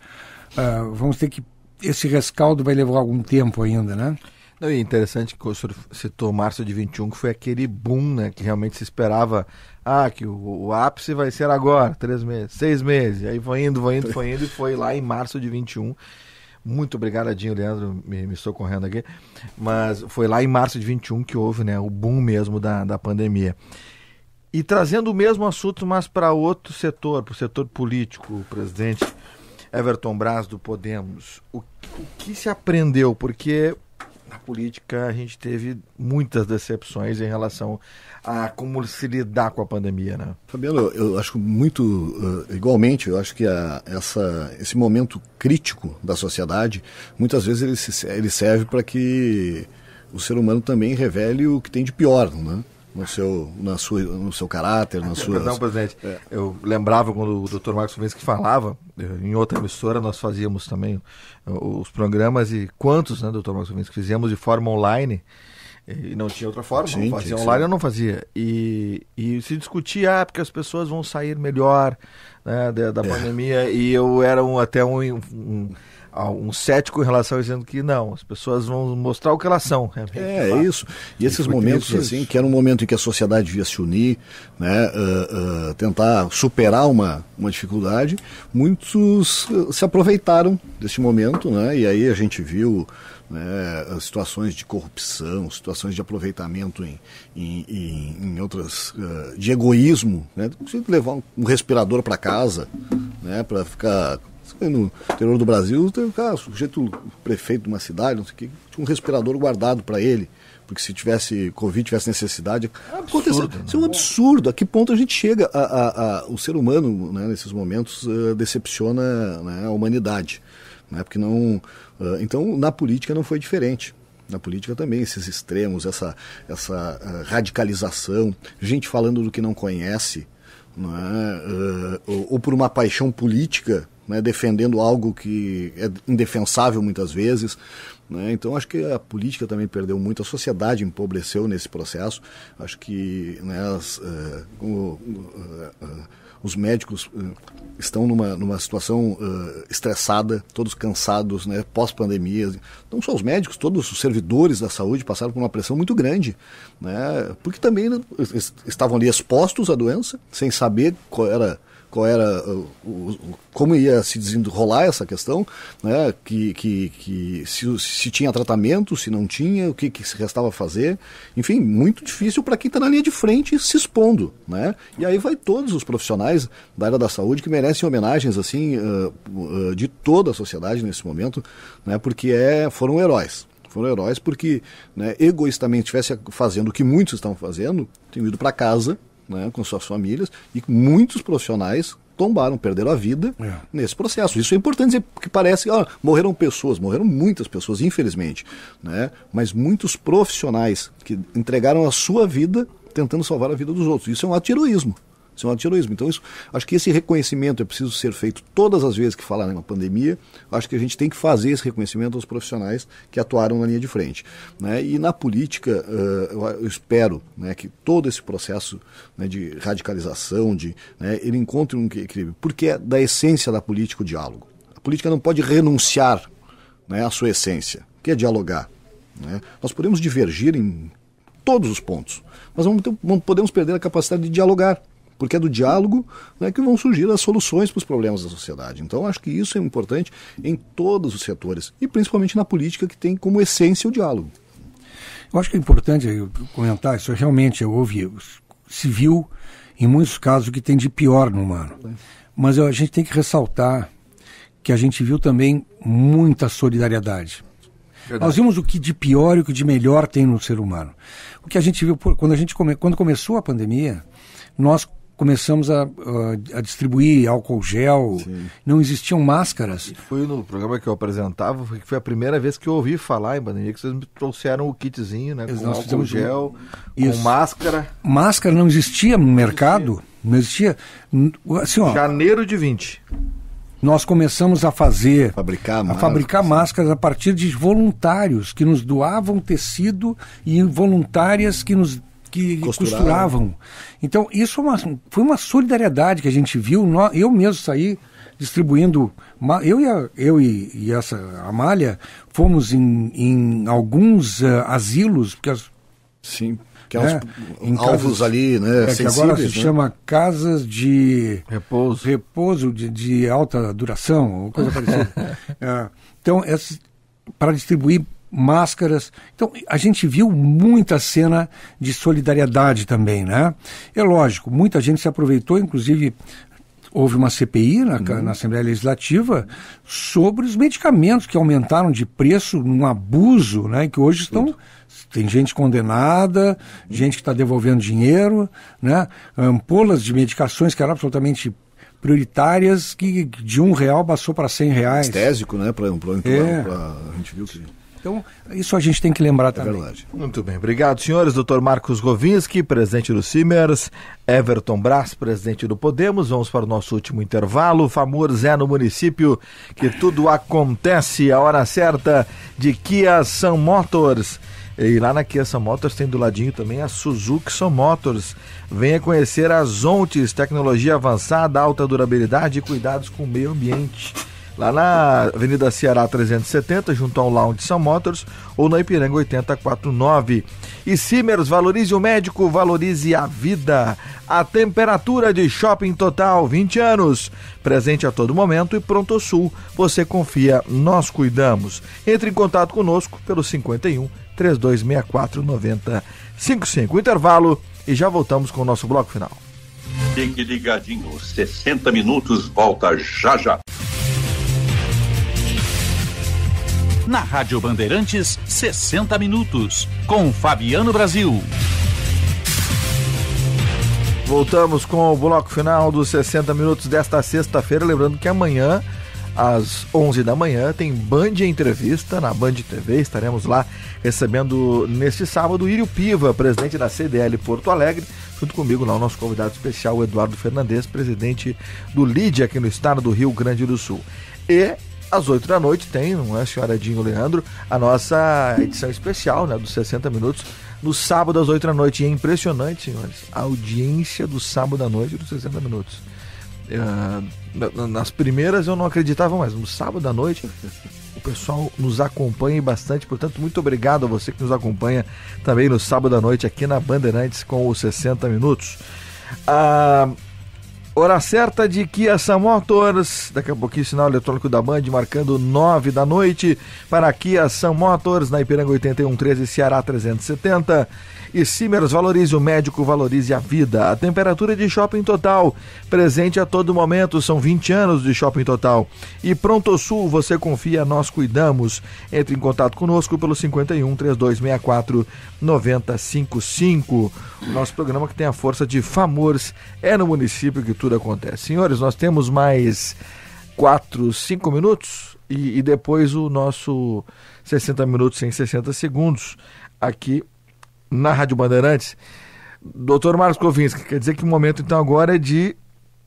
esse rescaldo vai levar algum tempo ainda, né? Não, e é interessante que o senhor citou março de 21, que foi aquele boom, né? Que realmente se esperava, que o ápice vai ser agora, 3 meses, 6 meses, e aí foi indo, e foi lá em março de 21. Muito obrigado, Adinho, Leandro, me socorrendo aqui. Mas foi lá em março de 21 que houve, né, o boom mesmo da pandemia. E trazendo o mesmo assunto, mas para outro setor, para o setor político, o presidente Everton Braz do Podemos, o que se aprendeu? Porque na política a gente teve muitas decepções em relação a como se lidar com a pandemia, né? Fabiano, eu acho muito, igualmente, eu acho que esse momento crítico da sociedade, muitas vezes ele serve para que o ser humano também revele o que tem de pior, né? No seu caráter, na sua... Não, presidente, eu lembrava quando o Dr. Marcos Fumensky falava, em outra emissora nós fazíamos também os programas, e quantos, né, Dr. Marcos Fumensky, fizemos de forma online, e não tinha outra forma, não fazia online, eu não fazia, e se discutia, porque as pessoas vão sair melhor, né, da pandemia, e eu era até um cético em relação a dizendo que não, as pessoas vão mostrar o que elas são. Isso. E esses momentos, assim, que era um momento em que a sociedade devia se unir, né, tentar superar uma dificuldade, muitos se aproveitaram desse momento, né, e aí a gente viu, né, situações de corrupção, situações de aproveitamento em outras, de egoísmo, né, levar um respirador para casa, né, para ficar... No interior do Brasil, tem o prefeito de uma cidade, não sei o que, tinha um respirador guardado para ele, porque se tivesse Covid, tivesse necessidade, isso é um absurdo. A que ponto a gente chega? O ser humano, né, nesses momentos, decepciona, né, a humanidade, né, porque não. Então, na política não foi diferente. na política também, esses extremos, essa radicalização, gente falando do que não conhece, não é? Ou por uma paixão política, né, defendendo algo que é indefensável muitas vezes, né? Então acho que a política também perdeu muito, a sociedade empobreceu nesse processo. Acho que, né, os médicos estão numa situação estressada, todos cansados, né, pós-pandemia. Não só os médicos, todos os servidores da saúde passaram por uma pressão muito grande, né, porque também estavam ali expostos à doença, sem saber como ia se desenrolar essa questão, né, se tinha tratamento, se não tinha, o que se restava fazer. Enfim, muito difícil para quem está na linha de frente se expondo, né? E aí vai todos os profissionais da área da saúde que merecem homenagens assim, de toda a sociedade nesse momento, né, porque foram heróis. Foram heróis porque, né, egoístamente estivesse fazendo o que muitos estão fazendo, tinham ido para casa, né, com suas famílias, e muitos profissionais perderam a vida nesse processo. Isso é importante dizer, porque parece que morreram muitas pessoas, infelizmente, né, mas muitos profissionais que entregaram a sua vida tentando salvar a vida dos outros. Isso é um ato de heroísmo. Então, acho que esse reconhecimento é preciso ser feito todas as vezes que falar na pandemia. Acho que a gente tem que fazer esse reconhecimento aos profissionais que atuaram na linha de frente, né? E na política, eu espero, né, que todo esse processo, né, de radicalização, né, ele encontre um equilíbrio, porque é da essência da política o diálogo. A política não pode renunciar, né, à sua essência, que é dialogar, né? Nós podemos divergir em todos os pontos, mas não podemos perder a capacidade de dialogar, porque é do diálogo, né, que vão surgir as soluções para os problemas da sociedade. Então, acho que isso é importante em todos os setores, e principalmente na política, que tem como essência o diálogo. Eu acho que é importante comentar, isso realmente se viu, em muitos casos, o que tem de pior no humano. Mas a gente tem que ressaltar que a gente viu também muita solidariedade. Verdade. Nós vimos o que de pior e o que de melhor tem no ser humano. O que a gente viu, quando começou a pandemia, nós começamos a distribuir álcool gel. Sim. Não existiam máscaras. E foi no programa que eu apresentava, que foi a primeira vez que eu ouvi falar em pandemia, que vocês me trouxeram o kitzinho, né, com álcool gel, com máscara. Máscara não existia no mercado, não existia. Assim, Janeiro de 20. Nós começamos a fabricar máscaras a partir de voluntários que nos doavam tecido e voluntárias que costuravam. Então, isso foi uma solidariedade que a gente viu. Eu mesmo saí distribuindo. Eu e essa Amália fomos em alguns asilos, porque sim, que em alvos ali, né, que agora se chama casas de repouso de alta duração, ou coisa parecida. Então, para distribuir máscaras. Então, a gente viu muita cena de solidariedade também, né? É lógico, muita gente se aproveitou, inclusive houve uma CPI na Assembleia Legislativa sobre os medicamentos que aumentaram de preço num abuso, né? Que hoje tem gente condenada, gente que está devolvendo dinheiro, né? Ampolas de medicações que eram absolutamente prioritárias, que de R$1 passou para R$100. Anestésico, né? A gente viu que... Então, isso a gente tem que lembrar também. É verdade. Muito bem. Obrigado, senhores. Dr. Marcos Govinski, presidente do Simers, Everton Brás, presidente do Podemos. Vamos para o nosso último intervalo. FAMURS é no município que tudo acontece. A hora certa de Kia Sun Motors. E lá na Kia Sun Motors tem do ladinho também a Suzuki Sun Motors. Venha conhecer a Zontes, tecnologia avançada, alta durabilidade e cuidados com o meio ambiente. Lá na Avenida Ceará 370, junto ao Lounge Sun Motors, ou na Ipiranga 8049. E Simers, valorize o médico, valorize a vida. A temperatura de Shopping Total, 20 anos. Presente a todo momento e ProntoSul. Você confia, nós cuidamos. Entre em contato conosco pelo 51 3264 9055. Intervalo e já voltamos com o nosso bloco final. Fique ligadinho, 60 minutos, volta já já. Na Rádio Bandeirantes, 60 minutos, com Fabiano Brasil. Voltamos com o bloco final dos 60 minutos desta sexta-feira. Lembrando que amanhã às 11 da manhã, tem Band Entrevista na Band TV. Estaremos lá recebendo neste sábado o Írio Piva, presidente da CDL Porto Alegre, junto comigo lá o nosso convidado especial, o Eduardo Fernandes, presidente do LIDE aqui no estado do Rio Grande do Sul. E às 8 da noite tem, não é, senhora Edinho Leandro, a nossa edição especial, né, dos 60 minutos, no sábado às 8 da noite. E é impressionante, senhores, a audiência do sábado à noite dos 60 minutos. Nas primeiras eu não acreditava mais, no sábado à noite o pessoal nos acompanha bastante, portanto muito obrigado a você que nos acompanha também no sábado à noite aqui na Bandeirantes com os 60 minutos. Hora certa de Kia Sun Motors, daqui a pouquinho sinal eletrônico da Band marcando 9 da noite para Kia Sun Motors na Ipiranga 8113 Ceará 370. E Simers, valorize o médico, valorize a vida. A temperatura de Shopping Total, presente a todo momento, são 20 anos de Shopping Total. E Pronto Sul, você confia, nós cuidamos. Entre em contato conosco pelo 51 3264 9055. O nosso programa que tem a força de FAMURS, é no município que tudo acontece. Senhores, nós temos mais 5 minutos e depois o nosso 60 minutos em 60 segundos aqui na Rádio Bandeirantes. Doutor Marcos Kovinski, quer dizer que o momento então agora é de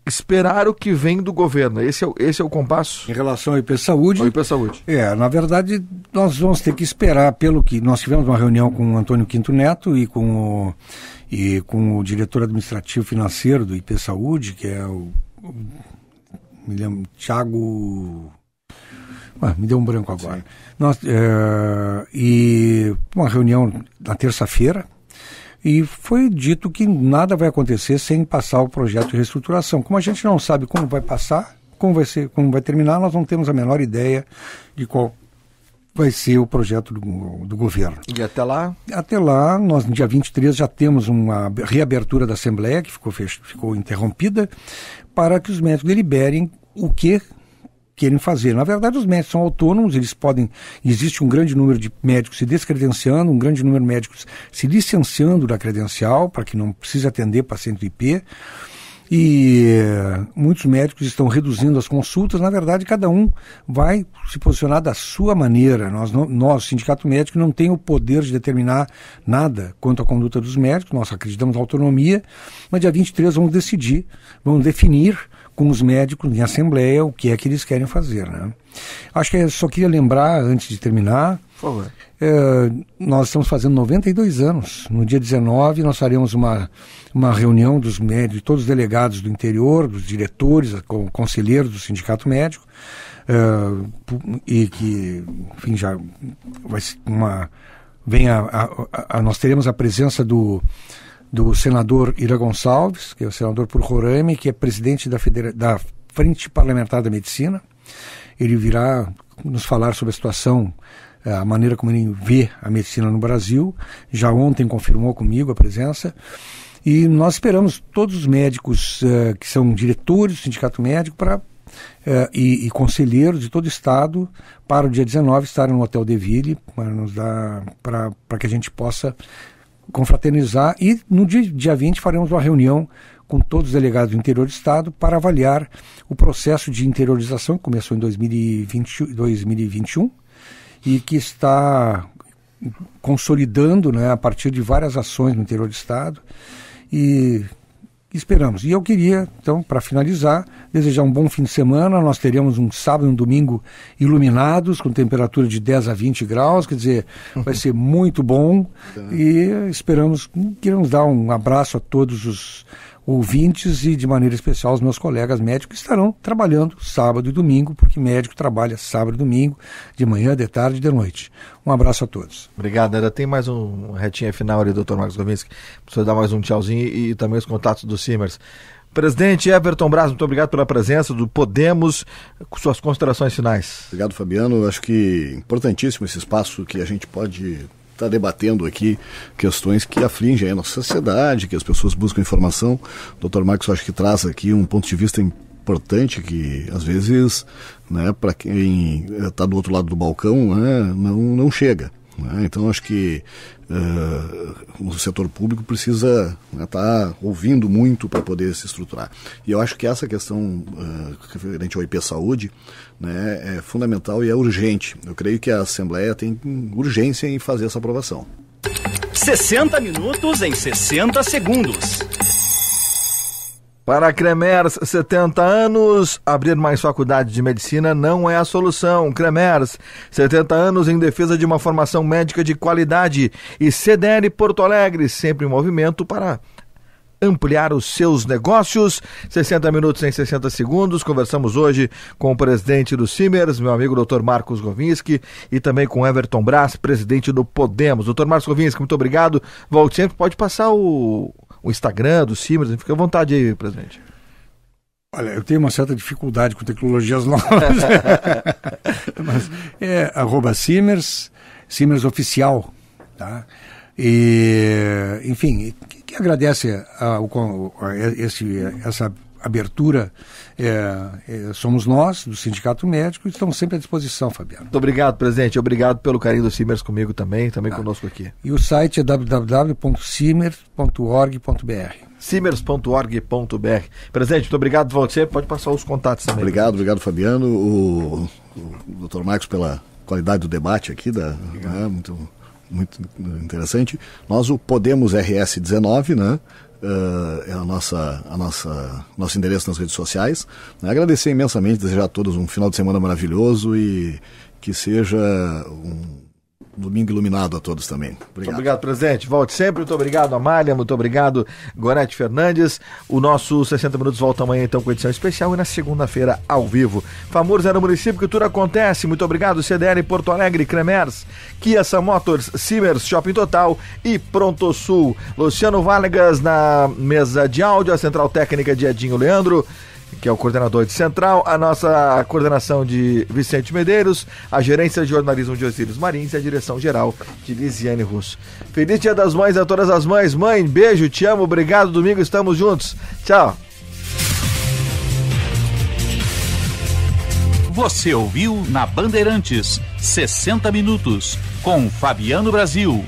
esperar o que vem do governo. Esse é o compasso? Em relação ao IP Saúde? Ao IP Saúde. Na verdade, nós vamos ter que esperar pelo que... Nós tivemos uma reunião com o Antônio Quinto Neto e com o diretor administrativo financeiro do IP Saúde, que é me lembro, Thiago... me deu um branco agora. E uma reunião na terça-feira, e foi dito que nada vai acontecer sem passar o projeto de reestruturação. Como a gente não sabe como vai passar, como vai terminar, nós não temos a menor ideia de qual vai ser o projeto do governo. E até lá? Até lá, nós no dia 23 já temos uma reabertura da Assembleia, que ficou interrompida, para que os médicos deliberem o que querem fazer. Na verdade, os médicos são autônomos, existe um grande número de médicos se descredenciando, um grande número de médicos se licenciando da credencial, para que não precise atender paciente do IP, e muitos médicos estão reduzindo as consultas. Na verdade, cada um vai se posicionar da sua maneira. Nós, Sindicato Médico, não tem o poder de determinar nada quanto à conduta dos médicos, nós acreditamos na autonomia, mas dia 23 vamos definir com os médicos em assembleia o que é que eles querem fazer, né? Acho que eu só queria lembrar, antes de terminar, por favor, nós estamos fazendo 92 anos. No dia 19 nós faremos uma reunião dos médicos, de todos os delegados do interior, dos diretores, conselheiros do Sindicato Médico, e que, enfim, já vai ser nós teremos a presença do senador Ira Gonçalves, que é o senador por Roraima, que é presidente da Frente Parlamentar da Medicina. Ele virá nos falar sobre a situação, a maneira como ele vê a medicina no Brasil. Já ontem confirmou comigo a presença. E nós esperamos todos os médicos que são diretores do Sindicato Médico e conselheiros de todo o Estado para o dia 19 estarem no Hotel Deville, para que a gente possa confraternizar, e no dia 20 faremos uma reunião com todos os delegados do interior do Estado para avaliar o processo de interiorização que começou em 2021 e que está consolidando, né, a partir de várias ações no interior do Estado, e esperamos. E eu queria, então, para finalizar, desejar um bom fim de semana. Nós teremos um sábado e um domingo iluminados, com temperatura de 10 a 20 graus, quer dizer, vai ser muito bom. E queremos dar um abraço a todos os ouvintes e, de maneira especial, aos meus colegas médicos que estarão trabalhando sábado e domingo, porque médico trabalha sábado e domingo, de manhã, de tarde e de noite. Um abraço a todos. Obrigado. Ainda tem mais uma retinha final ali, doutor Marcos Kovinski, para você dar mais um tchauzinho e também os contatos do Simers. Presidente Everton Braz, muito obrigado pela presença do Podemos, com suas considerações finais. Obrigado, Fabiano. Eu acho que importantíssimo esse espaço que a gente pode estar debatendo aqui questões que afligem a nossa sociedade, que as pessoas buscam informação. O Dr. Marcos, acho que traz aqui um ponto de vista importante que, às vezes, né, para quem está do outro lado do balcão, né, não chega. né? Então acho que o setor público precisa estar ouvindo muito para poder se estruturar. E eu acho que essa questão referente ao IP Saúde, né, é fundamental e é urgente. Eu creio que a Assembleia tem urgência em fazer essa aprovação. 60 minutos em 60 segundos. Para a Cremers, 70 anos, abrir mais faculdade de medicina não é a solução. Cremers, 70 anos em defesa de uma formação médica de qualidade. E CDL Porto Alegre, sempre em movimento para ampliar os seus negócios. 60 minutos em 60 segundos. Conversamos hoje com o presidente do Simers, meu amigo Dr. Marcos Govinski, e também com Everton Brás, presidente do Podemos. Dr. Marcos Govinski, muito obrigado. Volte sempre, pode passar o Instagram do Simers, fica à vontade aí, presidente. Olha, eu tenho uma certa dificuldade com tecnologias novas. Mas é @Simers, Simers Oficial, tá? E, enfim, que agradece essa abertura, somos nós, do Sindicato Médico, e estamos sempre à disposição, Fabiano. Muito obrigado, presidente. Obrigado pelo carinho do Simers comigo também conosco aqui. E o site é www.simers.org.br. Simers.org.br. Presidente, muito obrigado. Você pode passar os contatos também. Obrigado, Fabiano. O Dr. Marcos pela qualidade do debate aqui, muito interessante. Nós, o Podemos RS19, né? É nosso endereço nas redes sociais. Agradecer imensamente, desejar a todos um final de semana maravilhoso e que seja um domingo iluminado a todos também. Obrigado. Muito obrigado, presidente. Volte sempre. Muito obrigado, Amália. Muito obrigado, Gorete Fernandes. O nosso 60 Minutos volta amanhã, então, com edição especial e na segunda-feira, ao vivo. Famurs é no município que tudo acontece. Muito obrigado, CDL Porto Alegre, Cremers, Kia Sam Motors, Simers, Shopping Total e Pronto Sul. Luciano Vargas na mesa de áudio, a central técnica de Edinho Leandro, que é o coordenador de Central, a nossa coordenação de Vicente Medeiros, a gerência de jornalismo de Osíris Marins e a direção geral de Lisiane Russo. Feliz Dia das Mães a todas as mães. Mãe, beijo, te amo, obrigado, domingo estamos juntos. Tchau. Você ouviu na Bandeirantes 60 Minutos com Fabiano Brasil.